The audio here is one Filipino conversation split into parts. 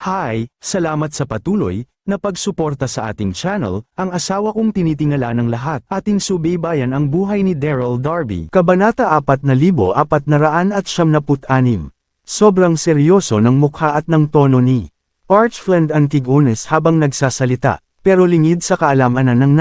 Hi, salamat sa patuloy na pagsuporta sa ating channel, ang asawa kong tinitingala ng lahat. Ating subaybayan ang buhay ni Daryl Darby. Kabanata 4476. Sobrang seryoso ng mukha at ng tono ni Archfiend Antigonus habang nagsasalita, pero lingid sa kaalamanan ng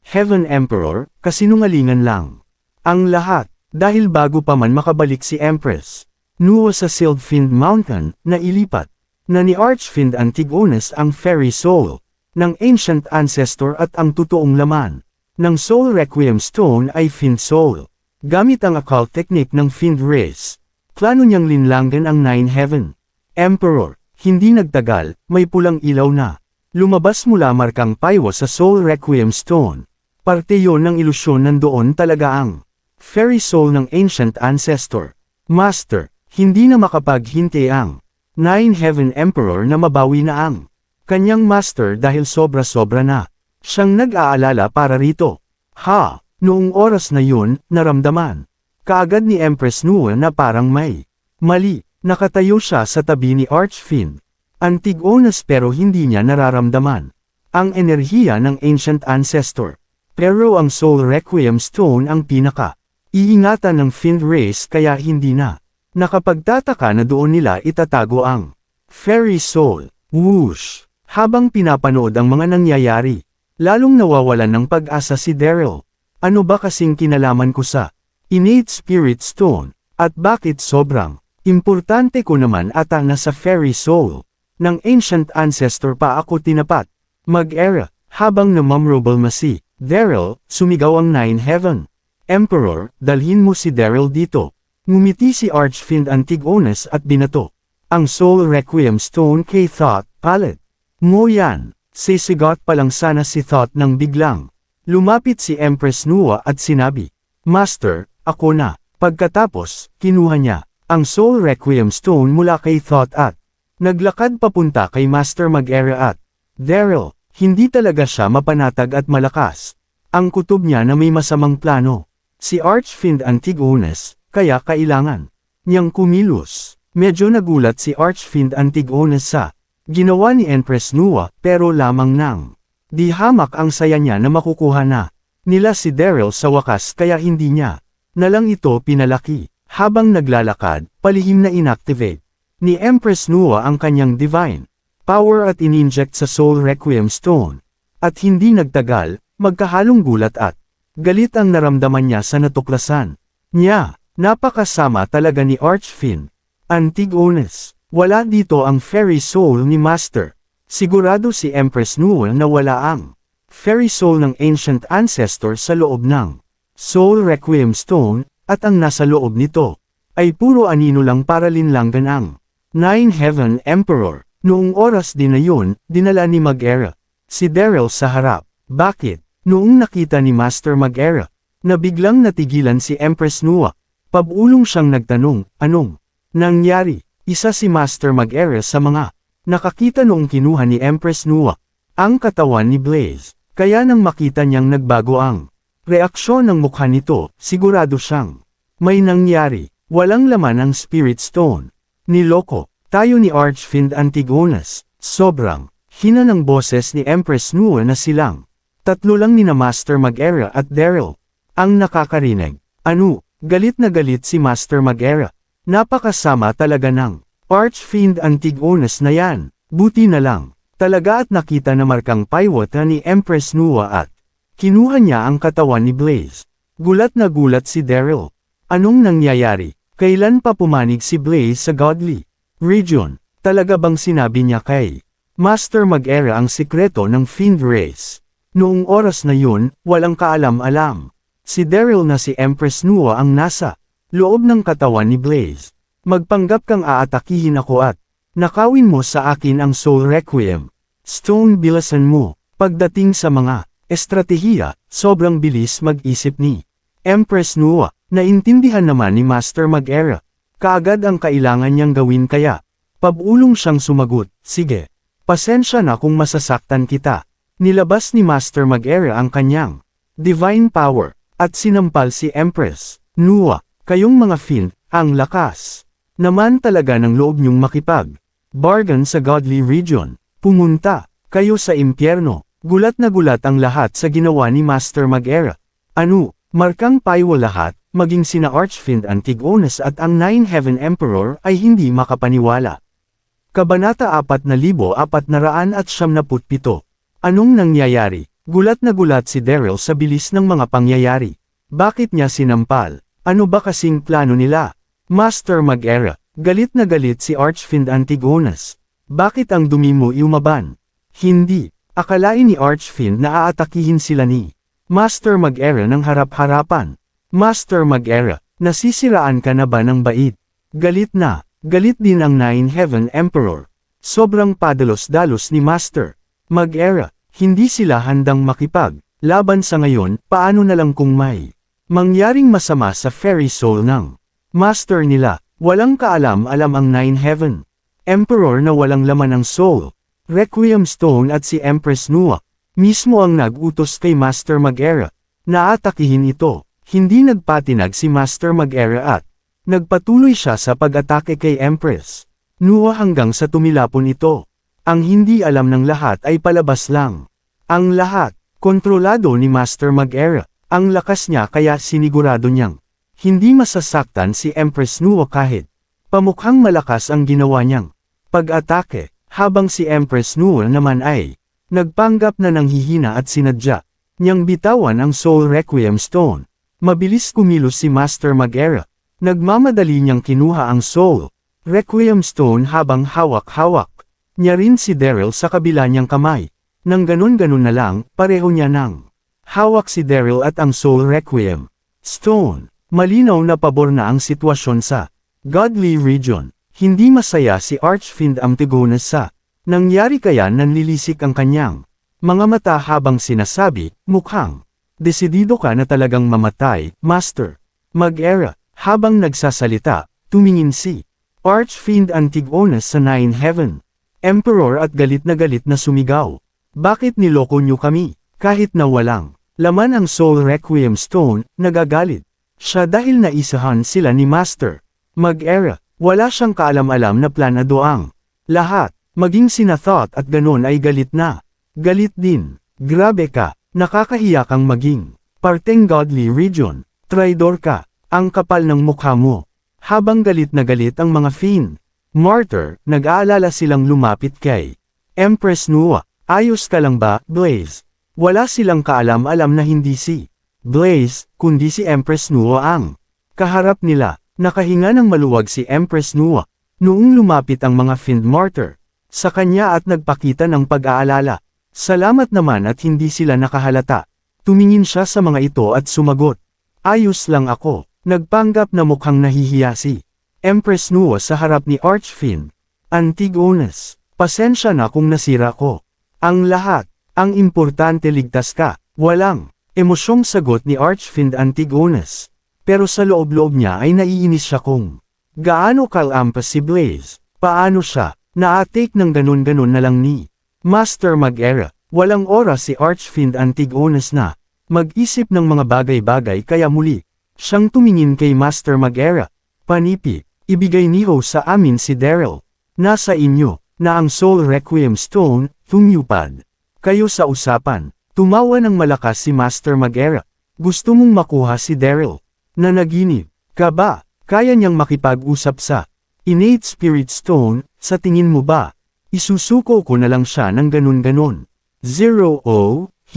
Heaven Emperor, kasinungalingan lang. Ang lahat, dahil bago pa man makabalik si Empress Nuwa sa Sylphind Mountain, na ilipat na ni Archfiend Antigonus ang fairy soul ng ancient ancestor at ang totoong laman ng soul requiem stone ay Fiend soul. Gamit ang occult technique ng Fiend race, plano niyang linlanggan ang Heaven Emperor. Hindi nagtagal, may pulang ilaw na lumabas mula markang paywa sa soul requiem stone. Parte yon ng ilusyon nandoon talaga ang fairy soul ng ancient ancestor. Master, hindi na makapaghintay ang Heaven Emperor na mabawi na ang kanyang master dahil sobra-sobra na siyang nag-aalala para rito. Noong oras na yun, naramdaman kaagad ni Empress Nuwa na parang may mali. Nakatayo siya sa tabi ni Archfiend Antigonus pero hindi niya nararamdaman ang enerhiya ng ancient ancestor. Pero ang Soul Requiem Stone ang pinaka-iingatan ng Fiend race kaya hindi na nakapagtataka na doon nila itatago ang fairy soul. Whoosh! Habang pinapanood ang mga nangyayari, lalong nawawalan ng pag-asa si Daryl. Ano ba kasing kinalaman ko sa innate spirit stone, at bakit sobrang importante ko naman ata na sa fairy soul ng ancient ancestor pa ako tinapat? Mag-era, habang namamrobal si Daryl, sumigaw ang Heaven Emperor, dalhin mo si Daryl dito. Ngumiti si Archfiend Antigonus at binato ang Soul Requiem Stone kay Thought Palette. Mo yan, sisigot pa lang sana si Thought nang biglang lumapit si Empress Nuwa at sinabi, Master, ako na. Pagkatapos, kinuha niya ang Soul Requiem Stone mula kay Thought at naglakad papunta kay Master Mag-era at Daryl. Hindi talaga siya mapanatag at malakas. Ang kutob niya na may masamang plano, si Archfiend Antigonus. Kaya kailangan niyang kumilos. Medyo nagulat si Archfiend Antigonus sa ginawa ni Empress Nuwa, pero lamang nang di hamak ang saya niya na makukuha na nila si Daryl sa wakas kaya hindi niya nalang ito pinalaki. Habang naglalakad, palihim na inactivate ni Empress Nuwa ang kanyang divine power at ininject sa Soul Requiem Stone. At hindi nagtagal, magkahalong gulat at galit ang naramdaman niya sa natuklasan niya. Napakasama talaga ni Archfiend Antigonus. Wala dito ang fairy soul ni Master. Sigurado si Empress Nuwa na wala ang fairy soul ng ancient ancestor sa loob ng Soul Requiem Stone, at ang nasa loob nito ay puro anino lang para linlanggan ang Heaven Emperor. Noong oras din na yun, dinala ni Mag-era si Daryl sa harap. Bakit? Noong nakita ni Master Mag-era na biglang natigilan si Empress Nuwa, pabulong siyang nagtanong, anong nangyari? Isa si Master Mag-era sa mga nakakita noong kinuha ni Empress Nuwa ang katawan ni Blaze. Kaya nang makita niyang nagbago ang reaksyon ng mukha nito, sigurado siyang may nangyari. Walang laman ang Spirit Stone. Niloko tayo ni Archfiend Antigonus. Sobrang hina ng boses ni Empress Nuwa na silang tatlo lang nina Master Mag-era at Daryl ang nakakarinig. Ano? Galit na galit si Master Mag-era. Napakasama talaga ng Archfiend Antigonus na yan. Buti na lang talaga at nakita na markang paywata ni Empress Nuwa at kinuha niya ang katawan ni Blaze. Gulat na gulat si Daryl. Anong nangyayari? Kailan pa pumanig si Blaze sa Godly Region? Talaga bang sinabi niya kay Master Mag-era ang sikreto ng Fiend race? Noong oras na yun, walang kaalam-alam si Daryl na si Empress Nuwa ang nasa loob ng katawan ni Blaze. Magpanggap kang aatakihin ako at nakawin mo sa akin ang Soul Requiem Stone. Bilasan mo. Pagdating sa mga estratehiya, sobrang bilis mag-isip ni Empress Nuwa. Naintindihan naman ni Master Mag-era kaagad ang kailangan niyang gawin kaya pabulong siyang sumagot, sige. Pasensya na kung masasaktan kita. Nilabas ni Master Mag-era ang kanyang divine power at sinampal si Empress Nuwa. Kayong mga Fiend, ang lakas naman talaga ng loob niyong makipag Bargain sa Godly Region. Pumunta kayo sa impyerno. Gulat na gulat ang lahat sa ginawa ni Master Mag-era. Ano, markang paywa lahat, maging sina Archfiend Antigonus at ang Nine Heaven Emperor ay hindi makapaniwala. Kabanata 4497. Anong nangyayari? Gulat na gulat si Daryl sa bilis ng mga pangyayari. Bakit niya sinampal? Ano ba kasing plano nila? Master Mag-era, galit na galit si Archfiend Antigonus. Bakit ang dumi mo iumaban? Hindi, akalain ni Archfiend na aatakihin sila ni Master Mag-era ng harap-harapan. Master Mag-era, nasisiraan ka na ba ng bait? Galit na, galit din ang Nine Heaven Emperor. Sobrang padalos-dalos ni Master Mag-era, hindi sila handang makipag laban sa ngayon. Paano na lang kung may mangyaring masama sa fairy soul ng Master nila? Walang kaalam-alam ang Nine Heaven Emperor na walang laman ng soul Requiem Stone at si Empress Nua mismo ang nag-utos kay Master Mag-era na atakihin ito. Hindi nagpatinag si Master Mag-era at nagpatuloy siya sa pag-atake kay Empress Nua hanggang sa tumilapon ito. Ang hindi alam ng lahat ay palabas lang. Ang lahat, kontrolado ni Master Mag-era. Ang lakas niya kaya sinigurado niyang hindi masasaktan si Empress Nua kahit pamukhang malakas ang ginawa niyang pag-atake, habang si Empress Nua naman ay nagpanggap na nanghihina at sinadya niyang bitawan ang Soul Requiem Stone. Mabilis kumilos si Master Mag-era. Nagmamadali niyang kinuha ang Soul Requiem Stone habang hawak-hawak niya rin si Daryl sa kabila niyang kamay. Nang ganun-ganun na lang, pareho niya nang hawak si Daryl at ang Soul Requiem Stone. Malinaw na pabor na ang sitwasyon sa Godly Region. Hindi masaya si Archfiend Antigonus sa nangyari kaya nanlilisik ang kanyang mga mata habang sinasabi, mukhang desidido ka na talagang mamatay, Master Mag-era. Habang nagsasalita, tumingin si Archfiend Antigonus sa Nine Heaven Emperor at galit na sumigaw. Bakit niloko niyo kami? Kahit na walang laman ang Soul Requiem Stone, nagagalit siya dahil naisahan sila ni Master Mag-era. Wala siyang kaalam-alam na planado ang lahat. Maging sina Thought at ganon ay galit na. Galit din. Grabe ka, nakakahiya kang maging parteng Godly Region. Traidor ka, ang kapal ng mukha mo. Habang galit na galit ang mga Fiend Martyr, nag-aalala silang lumapit kay Empress Nua. Ayos ka lang ba, Blaze? Wala silang kaalam-alam na hindi si Blaze, kundi si Empress Nua ang kaharap nila. Nakahinga ng maluwag si Empress Nua noong lumapit ang mga Fiend Martyr sa kanya at nagpakita ng pag-aalala. Salamat naman at hindi sila nakahalata. Tumingin siya sa mga ito at sumagot. Ayos lang ako. Nagpanggap na mukhang nahihiya si Empress Nua sa harap ni Archfiend Antigonus. Pasensya na kung nasira ko ang lahat. Ang importante ligtas ka. Walang emosyong sagot ni Archfiend Antigonus. Pero sa loob-loob niya ay naiinis siya kung gaano kalampas si Blaze. Paano siya na-take ng ganun-ganun na lang ni Master Mag-era. Walang oras si Archfiend Antigonus na mag-isip ng mga bagay-bagay kaya muli siyang tumingin kay Master Mag-era. Panipi, ibigay niyo sa amin si Daryl. Nasa inyo na ang Soul Requiem Stone, tumupad kayo sa usapan. Tumawa ng malakas si Master Mag-era. Gusto mong makuha si Daryl. Nanaginip ka ba? Kaya niyang makipag-usap sa Innate Spirit Stone, sa tingin mo ba? Isusuko ko na lang siya ng ganun-ganon. 0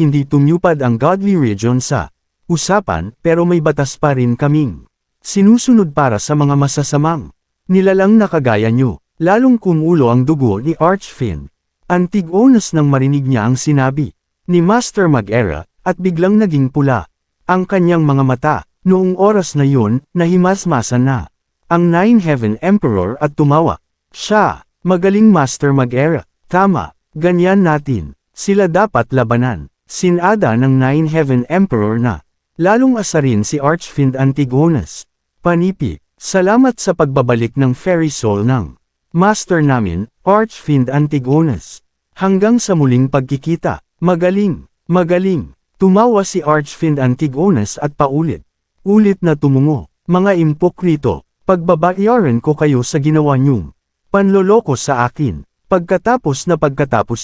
hindi tumupad ang Godly Region sa usapan, pero may batas pa rin kaming sinusunod para sa mga masasamang nilalang na kagaya nyo. Lalong kumulo ang dugo ni Archfiend Antigonus nang marinig niya ang sinabi ni Master Mag-era, at biglang naging pula ang kanyang mga mata. Noong oras na yun, nahimasmasan na ang Nine Heaven Emperor at tumawa siya. Magaling Master Mag-era. Tama, ganyan natin sila dapat labanan. Sinada ng Nine Heaven Emperor na lalong asarin si Archfiend Antigonus. Panipi, salamat sa pagbabalik ng fairy soul ng Master namin, Archfiend Antigonus. Hanggang sa muling pagkikita. Magaling, magaling. Tumawa si Archfiend Antigonus at paulit-ulit na tumungo. Mga impokrito, pagbabayaran ko kayo sa ginawa niyong Panloloko sa akin. Pagkatapos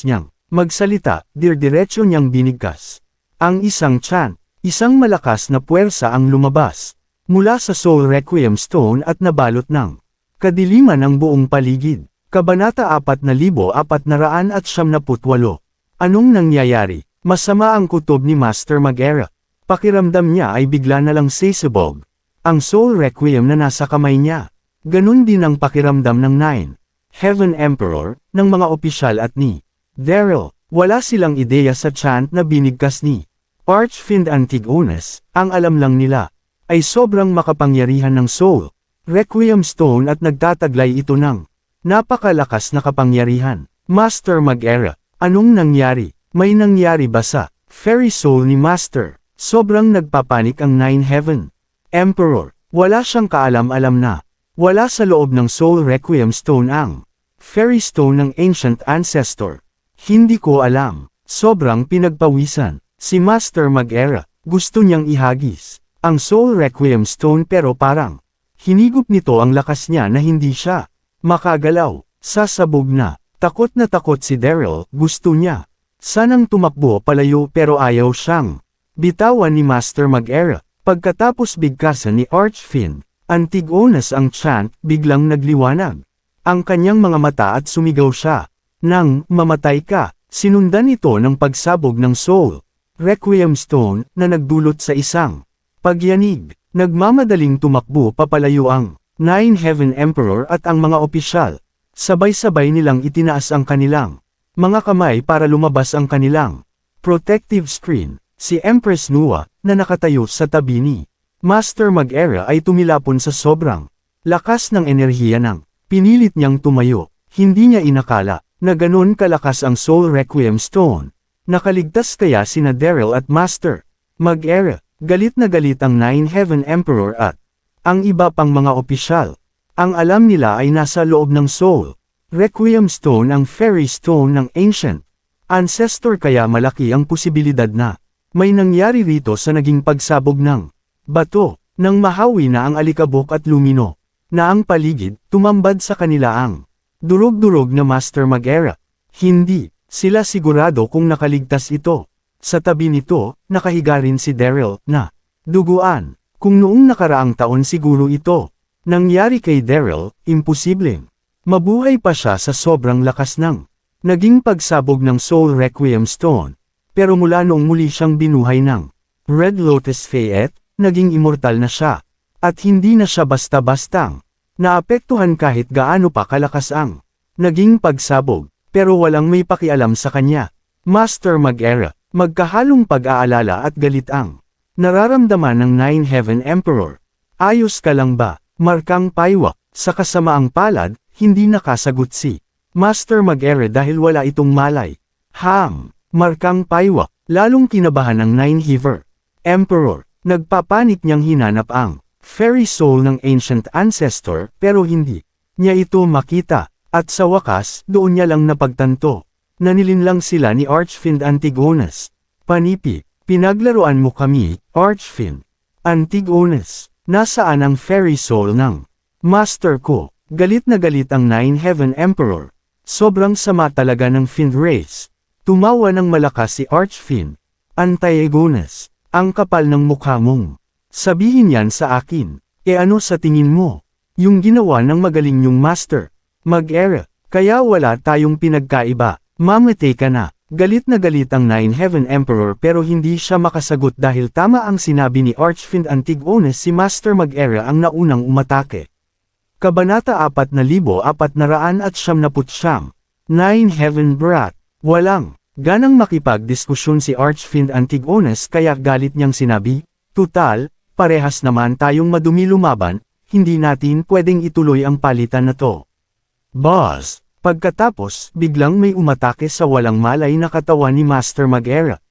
niyang magsalita, diretso niyang binigkas ang isang tiyan. Isang malakas na puwersa ang lumabas mula sa Soul Requiem Stone at nabalot ng kadiliman ang buong paligid. Kabanata 4478. Anong nangyayari? Masama ang kutob ni Master Mag-era. Pakiramdam niya ay bigla na lang sisibog ang Soul Requiem na nasa kamay niya. Ganun din ang pakiramdam ng 9 Heaven Emperor, ng mga opisyal at ni Daryl. Wala silang ideya sa chant na binigkas ni Archfiend Antigonus. Ang alam lang nila ay sobrang makapangyarihan ng Soul Requiem Stone at nagtataglay ito ng napakalakas na kapangyarihan. Master Mag-era, anong nangyari? May nangyari ba sa Fairy Soul ni Master? Sobrang nagpapanik ang 9 Heaven Emperor. Wala siyang kaalam-alam na wala sa loob ng Soul Requiem Stone ang Fairy Stone ng Ancient Ancestor. Hindi ko alam. Sobrang pinagpawisan si Master Mag-era. Gusto niyang ihagis ang Soul Requiem Stone pero parang hinigop nito ang lakas niya na hindi siya makagalaw. Sasabog na. Takot si Daryl. Gusto niya sanang tumakbo palayo pero ayaw siyang bitawan ni Master Mag-era. Pagkatapos bigkasan ni Archfiend Antigonus ang chant, biglang nagliwanag ang kanyang mga mata at sumigaw siya nang mamatay ka. Sinundan ito ng pagsabog ng Soul Requiem Stone na nagdulot sa isang pagyanig. Nagmamadaling tumakbo papalayo ang 9 Heaven Emperor at ang mga opisyal. Sabay-sabay nilang itinaas ang kanilang mga kamay para lumabas ang kanilang protective screen. Si Empress Nua, na nakatayo sa tabi ni Master Mag-era ay tumilapon sa sobrang lakas ng enerhiya ng pinilit niyang tumayo. Hindi niya inakala na ganon kalakas ang Soul Requiem Stone. Nakaligtas kaya sina Daryl at Master Mag-era. Galit na galit ang 9 Heaven Emperor at ang iba pang mga opisyal. Ang alam nila ay nasa loob ng Soul Requiem Stone ang Fairy Stone ng Ancient Ancestor, kaya malaki ang posibilidad na may nangyari rito sa naging pagsabog ng bato. Nang mahawi na ang alikabok at lumino na ang paligid, tumambad sa kanila ang durog-durog na Master Mag-era. Hindi sila sigurado kung nakaligtas ito. Sa tabi nito, nakahiga rin si Daryl, na duguan. Kung noong nakaraang taon siguro ito nangyari kay Daryl, imposibleng mabuhay pa siya sa sobrang lakas ng naging pagsabog ng Soul Requiem Stone. Pero mula noong muli siyang binuhay ng Red Lotus Fayette, naging immortal na siya. At hindi na siya basta-bastang naapektuhan kahit gaano pa kalakas ang naging pagsabog. Pero walang may pakialam sa kanya. Master Mag-era, magkahalong pag-aalala at galit ang nararamdaman ng 9 Heaven Emperor. Ayos ka lang ba? Markang paywa. Sa kasamaang palad, hindi nakasagot si Master Mag-era dahil wala itong malay. Markang paywa. Lalong kinabahan ng 9 Heaven Emperor. Nagpapanik niyang hinanap ang Fairy Soul ng Ancient Ancestor pero hindi niya ito makita. At sa wakas, doon niya lang napagtanto na nilinlang sila ni Archfiend Antigonus. Panipi, pinaglaruan mo kami, Archfiend Antigonus. Nasaan ang Fairy Soul ng Master ko? Galit na galit ang 9 Heaven Emperor. Sobrang sama talaga ng Fiend race. Tumawa ng malakas si Archfiend Antigonus. Ang kapal ng mukha mong sabihin yan sa akin. E ano sa tingin mo? Yung ginawa ng magaling yung Master Mag-era. Kaya wala tayong pinagkaiba. Mamatay ka na. Galit na galit ang 9 Heaven Emperor pero hindi siya makasagot dahil tama ang sinabi ni Archfiend Antigonus, si Master Mag-era ang naunang umatake. Kabanata 4479. 9 Heaven Brat. Walang ganang makipagdiskusyon si Archfiend Antigonus kaya galit niyang sinabi, "Tutal, parehas naman tayong madumi lumaban, hindi natin pwedeng ituloy ang palitan na to." Boss! Pagkatapos, biglang may umatake sa walang malay na katawan ni Master Mag-era.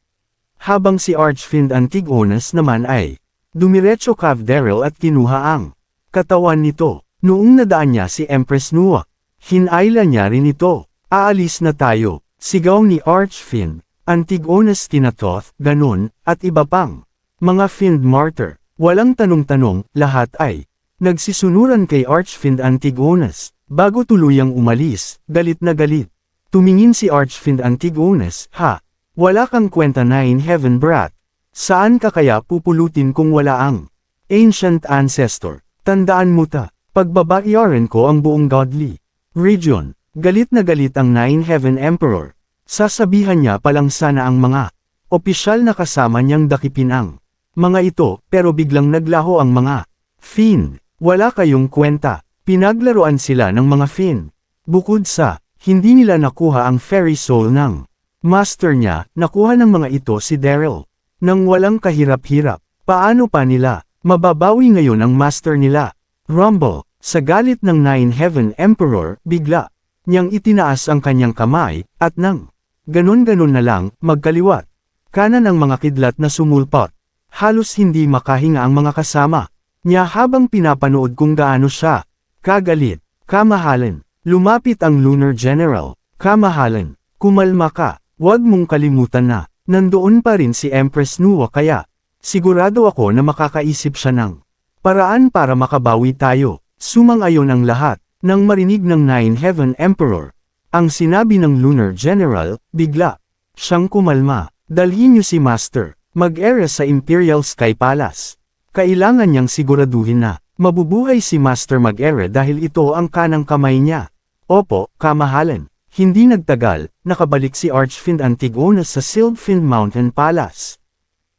Habang si Archfiend Antigonus naman ay dumiretso kay Daryl at kinuha ang katawan nito. Noong nadaan niya si Empress Nua, hinayla niya rin ito. "Aalis na tayo," sigaw ni Archfiend Antigonus, Tinatoth, ganun, at iba pang mga Fiend Martyr. Walang tanong-tanong, lahat ay nagsisunuran kay Archfiend Antigonus. Bago tuluyang umalis, galit na galit. Tumingin si Archfiend Antigonus, "Ha? Wala kang kwenta 9 Heaven Brat. Saan ka kaya pupulutin kung wala ang Ancient Ancestor? Tandaan mo ta, pagbabayaran ko ang buong godly region." Galit na galit ang 9 Heaven Emperor. Sasabihan niya palang sana ang mga opisyal na kasama niyang dakipin ang mga ito, pero biglang naglaho ang mga Fiend. Wala kayong kwenta. Pinaglaruan sila ng mga Fiend. Bukod sa, hindi nila nakuha ang fairy soul ng master niya, nakuha ng mga ito si Daryl. Nang walang kahirap-hirap, paano pa nila mababawi ngayon ang master nila? Rumble, sa galit ng 9 Heaven Emperor, bigla niyang itinaas ang kanyang kamay, at nang ganun-ganun na lang, magkaliwat kanan ang mga kidlat na sumulpot. Halos hindi makahinga ang mga kasama niya habang pinapanood kung gaano siya kagalit. "Kamahalan." Lumapit ang Lunar General. "Kamahalan, kumalma ka. Huwag mong kalimutan na nandoon pa rin si Empress Nuwa, kaya sigurado ako na makakaisip siya ng paraan para makabawi tayo." Sumang-ayon ang lahat. Nang marinig ng 9 Heaven Emperor ang sinabi ng Lunar General, bigla siyang kumalma. "Dalhin niyo si Master Mag-era sa Imperial Sky Palace. Kailangan niyang siguraduhin na mabubuhay si Master Mag-era dahil ito ang kanang kamay niya." "Opo, kamahalan." Hindi nagtagal, nakabalik si Archfiend Antigonus sa Silphiend Mountain Palace.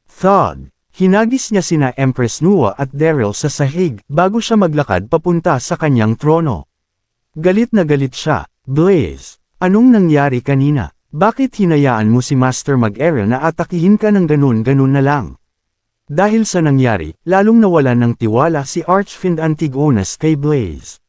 Thud. Hinagis niya sina Empress Nuwa at Daryl sa sahig bago siya maglakad papunta sa kanyang trono. Galit na galit siya. "Blaze, anong nangyari kanina? Bakit hinayaan mo si Master Mag-era na atakihin ka ng ganun-ganun na lang?" Dahil sa nangyari, lalong nawalan ng tiwala si Archfiend Antigonus kay Blaze.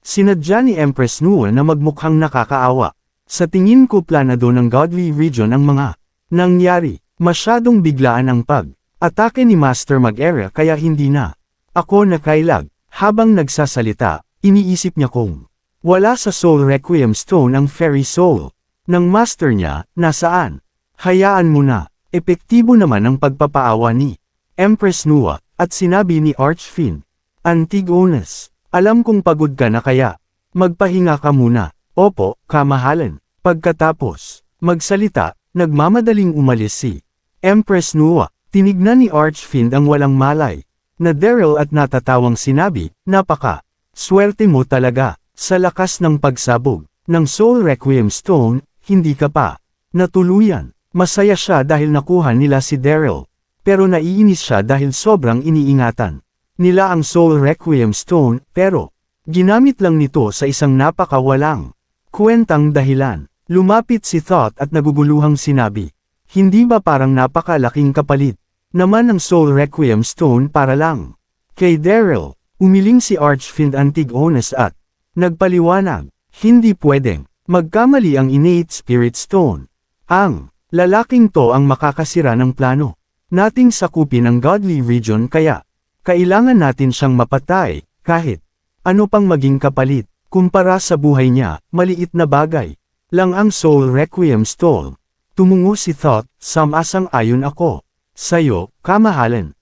Sinadya ni Empress Nuwa na magmukhang nakakaawa. "Sa tingin ko planado ng Godly Region ang mga nangyari. Masyadong biglaan ang pag-atake ni Master Mag-era kaya hindi na ako nakailag." Habang nagsasalita, iniisip niya kung wala sa Soul Requiem Stone ang Fairy Soul ng Master niya, nasaan? Hayaan mo na. Epektibo naman ang pagpapaawa ni Empress Nuwa, at sinabi ni Archfiend Antigonus, "Alam kong pagod ka na kaya magpahinga ka muna." "Opo, kamahalan." Pagkatapos magsalita, nagmamadaling umalis si Empress Nuwa. Tinignan ni Archfiend ang walang malay na Daryl at natatawang sinabi, "Napaka-swerte mo talaga. Sa lakas ng pagsabog ng Soul Requiem Stone, hindi ka pa natuluyan." Masaya siya dahil nakuha nila si Daryl. Pero naiinis siya dahil sobrang iniingatan nila ang Soul Requiem Stone, pero ginamit lang nito sa isang napakawalang kwentang dahilan. Lumapit si Thought at naguguluhang sinabi, "Hindi ba parang napakalaking kapalit naman ng Soul Requiem Stone para lang kay Daryl?" Umiling si Archfiend Antigonus at nagpaliwanag, "Hindi pwedeng magkamali ang Innate Spirit Stone. Ang lalaking to ang makakasira ng plano nating sakupin ang Godly Region, kaya kailangan natin siyang mapatay, kahit ano pang maging kapalit. Kumpara sa buhay niya, maliit na bagay lang ang Soul Requiem Stone." Tumungo si Thought, "Samasang-ayon ako sa'yo, kamahalan."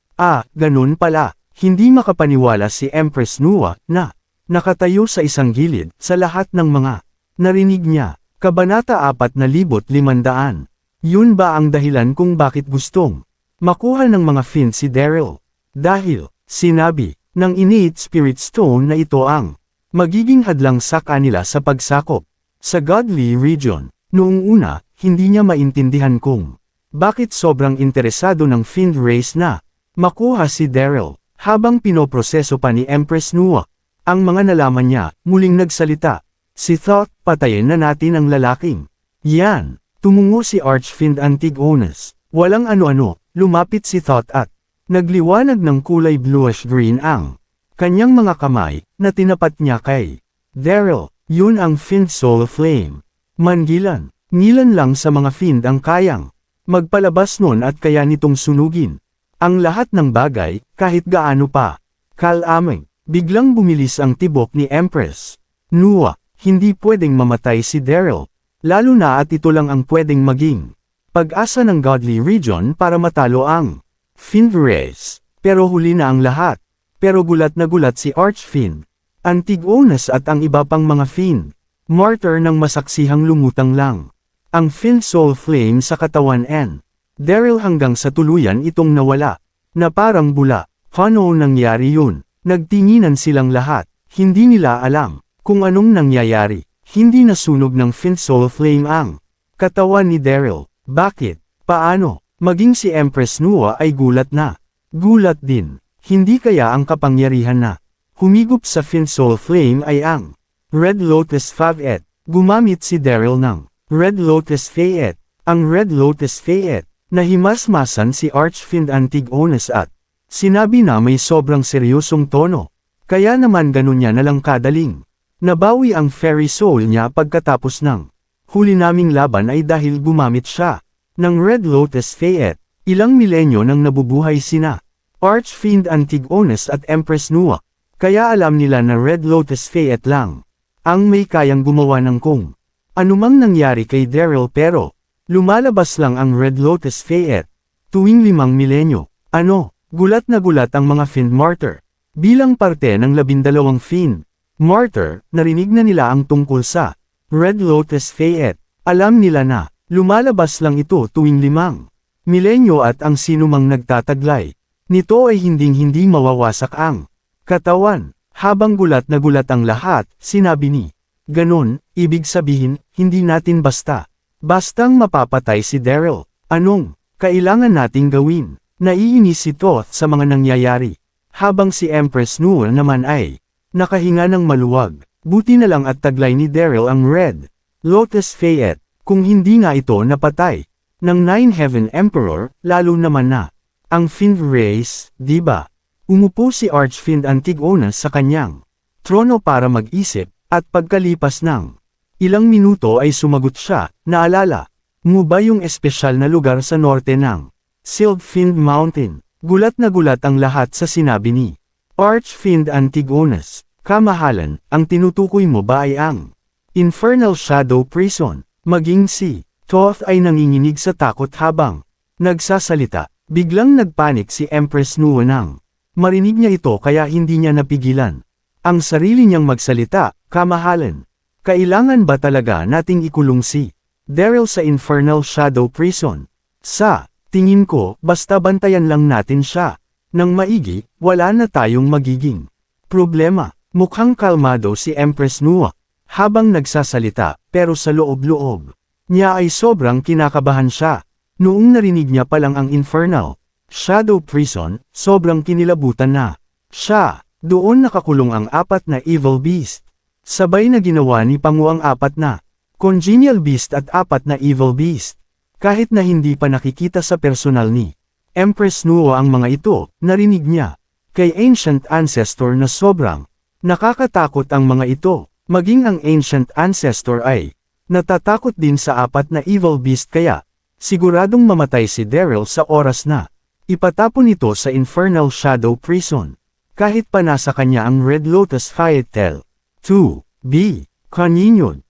Ganun pala." Hindi makapaniwala si Empress Nuwa na nakatayo sa isang gilid sa lahat ng mga narinig niya. Kabanata 4,500. Yun ba ang dahilan kung bakit gustong makuha ng mga Fiend si Daryl? Dahil sinabi ng Innate Spirit Stone na ito ang magiging hadlang sa kanila sa pagsakop sa Godly Region. Noong una, hindi niya maintindihan kung bakit sobrang interesado ng Fiend race na makuha si Daryl. Habang pinoproseso pa ni Empress Nuwa ang mga nalaman niya, muling nagsalita si Thought, "Patayin na natin ang lalaking yan." Tumungo si Archfiend Antigonus. Walang ano-ano, lumapit si Thought at nagliwanag ng kulay bluish-green ang kanyang mga kamay na tinapat niya kay Daryl. Yun ang Fiend Soul Flame. Mangilan, ngilan lang sa mga Fiend ang kayang magpalabas nun at kaya nitong sunugin ang lahat ng bagay, kahit gaano pa kalamang. Biglang bumilis ang tibok ni Empress Nuwa. Hindi pwedeng mamatay si Daryl, lalo na at ito lang ang pwedeng maging pag-asa ng Godly Region para matalo ang Fiend race. Pero huli na ang lahat. Pero gulat na gulat si Archfiend Antigonas at ang iba pang mga Fiend Martyr ng masaksihang lumutang lang. Ang Fiend Soul Flame sa katawan N. Daryl hanggang sa tuluyan itong nawala. Na parang bula. Paano nangyari yun? Nagtinginan silang lahat. Hindi nila alam kung anong nangyayari. Hindi nasunog ng Fiend Soul Flame ang katawan ni Daryl. Bakit? Paano? Maging si Empress Nua ay gulat na. Gulat din. Hindi kaya ang kapangyarihan na humigop sa Fiend Soul Flame ay ang Red Lotus Fayette. Gumamit si Daryl ng Red Lotus Fayette. Ang Red Lotus Fayette na himasmasan si Archfiend Antigonas at sinabi na may sobrang seryosong tono. Kaya naman ganun niya nalang kadaling nabawi ang fairy soul niya pagkatapos ng huli naming laban ay dahil gumamit siya ng Red Lotus Fayette. Ilang milenyo nang nabubuhay sina Archfiend Antigonas at Empress Nua. Kaya alam nila na Red Lotus Fayette lang ang may kayang gumawa ng kung anumang nangyari kay Daryl pero lumalabas lang ang Red Lotus Fayette tuwing 5 milenyo. Ano? Gulat na gulat ang mga Fiend Martyr. Bilang parte ng 12 Fiend Martyr, narinig na nila ang tungkol sa Red Lotus Fayette. Alam nila na lumalabas lang ito tuwing 5 milenyo at ang sinumang nagtataglay nito ay hinding-hindi mawawasak ang katawan. Habang gulat na gulat ang lahat, sinabi ni ganon, ibig sabihin, hindi natin bastang mapapatay si Daryl. Anong kailangan nating gawin? Naiinis si Thoth sa mga nangyayari. Habang si Empress Nua naman ay nakahinga ng maluwag. Buti na lang at taglay ni Daryl ang Red Lotus Fayette. Kung hindi nga ito napatay ng Nine Heaven Emperor, lalo naman na ang Fiend Race, diba? Umupo si Archfiend Antigonas sa kanyang trono para mag-isip, at pagkalipas ng ilang minuto ay sumagot siya. Naalala mo ba yung espesyal na lugar sa norte ng Sealed Fiend Mountain? Gulat na gulat ang lahat sa sinabi ni Archfiend Antigonas. Kamahalan, ang tinutukoy mo ba ay ang Infernal Shadow Prison? Maging si Thoth ay nanginginig sa takot habang nagsasalita. Biglang nagpanik si Empress Nua nang marinig niya ito kaya hindi niya napigilan ang sarili niyang magsalita. Kamahalan, kailangan ba talaga nating ikulong si Daryl sa Infernal Shadow Prison? Sa tingin ko, basta bantayan lang natin siya nang maigi, wala na tayong magiging problema. Mukhang kalmado si Empress Nua habang nagsasalita, pero sa loob-loob niya ay sobrang kinakabahan siya. Noong narinig niya palang ang Infernal Shadow Prison, sobrang kinilabutan na siya. Doon nakakulong ang 4 na Evil Beast. Sabay na ginawa ni Pangu ang 4 na Congenial Beast at 4 na Evil Beast. Kahit na hindi pa nakikita sa personal ni Empress Nua ang mga ito, narinig niya kay Ancient Ancestor na sobrang nakakatakot ang mga ito. Maging ang Ancient Ancestor ay natatakot din sa 4 na Evil Beast kaya siguradong mamatay si Daryl sa oras na ipatapon ito sa Infernal Shadow Prison. Kahit pa nasa kanya ang Red Lotus Fayette. 2. B. Continued.